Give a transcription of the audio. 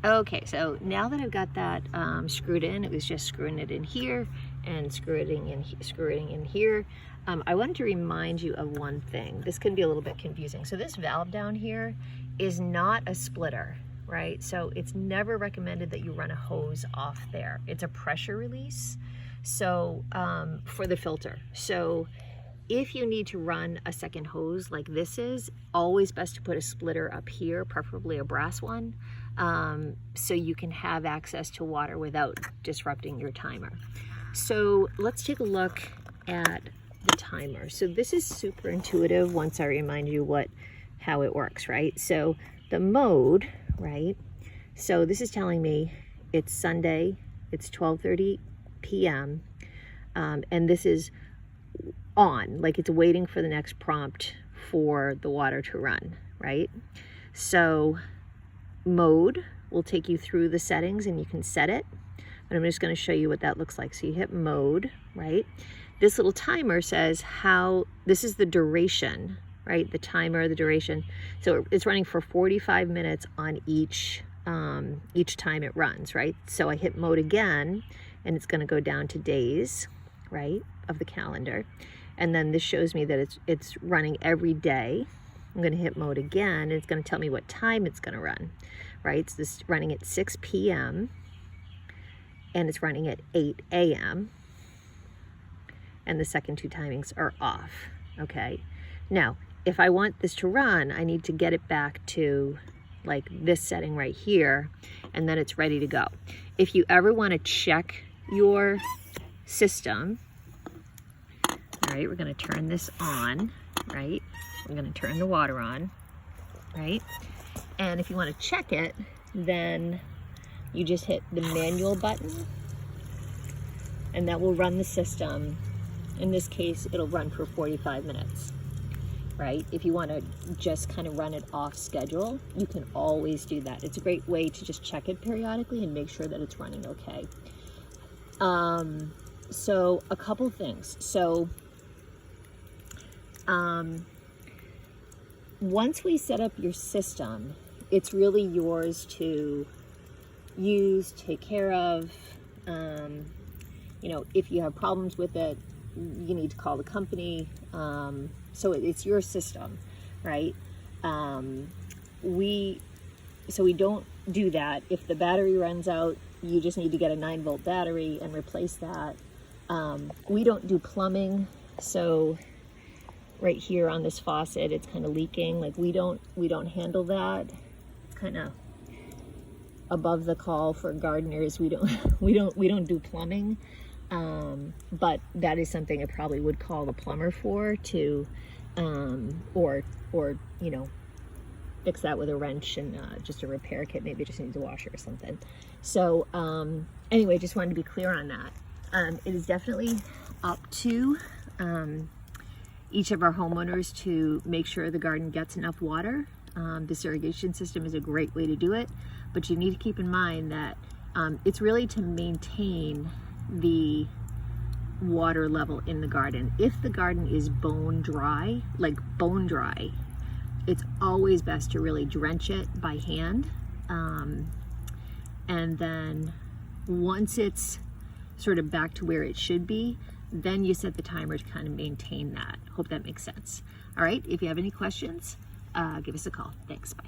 Okay, so now that I've got that screwed in, it was just screwing it in here and screwing in here. I wanted to remind you of one thing. This can be a little bit confusing. So this valve down here is not a splitter, right? So it's never recommended that you run a hose off there. It's a pressure release, so for the filter. So if you need to run a second hose like this is, always best to put a splitter up here, preferably a brass one, so you can have access to water without disrupting your timer. So let's take a look at the timer. So this is super intuitive once I remind you how it works, right? So the mode, right? So this is telling me it's Sunday, it's 12:30 p.m. And this is on, like it's waiting for the next prompt for the water to run, right? So mode will take you through the settings and you can set it. And I'm just going to show you what that looks like. So you hit mode, right? This little timer says this is the duration, right? The timer, the duration. So it's running for 45 minutes on each time it runs, right? So I hit mode again and it's going to go down to days, right, of the calendar. And then this shows me that it's running every day. I'm going to hit mode again and it's going to tell me what time it's going to run, right? So this is running at 6 p.m. and it's running at 8 a.m. and the second two timings are off, okay? Now, if I want this to run, I need to get it back to like this setting right here, and then it's ready to go. If you ever want to check your system, all right, we're going to turn this on, right? We're going to turn the water on, right? And if you want to check it, then you just hit the manual button and that will run the system. In this case, it'll run for 45 minutes, right? If you want to just kind of run it off schedule, you can always do that. It's a great way to just check it periodically and make sure that it's running okay. So a couple things. So once we set up your system, it's really yours to use, take care of. You know, if you have problems with it, you need to call the company. So it's your system, right? We don't do that. If the battery runs out, you just need to get a 9-volt battery and replace that. We don't do plumbing, so right here on this faucet, it's kind of leaking. Like we don't handle that. It's kind of above the call for gardeners. We don't do plumbing. But that is something I probably would call the plumber for to, or you know, fix that with a wrench and just a repair kit. Maybe it just needs a washer or something. So anyway, just wanted to be clear on that. It is definitely up to each of our homeowners to make sure the garden gets enough water. This irrigation system is a great way to do it, but you need to keep in mind that it's really to maintain the water level in the garden. If the garden is bone dry, like bone dry, it's always best to really drench it by hand. And then once it's sort of back to where it should be, then you set the timer to kind of maintain that. Hope that makes sense. All right, if you have any questions, give us a call. Thanks, bye.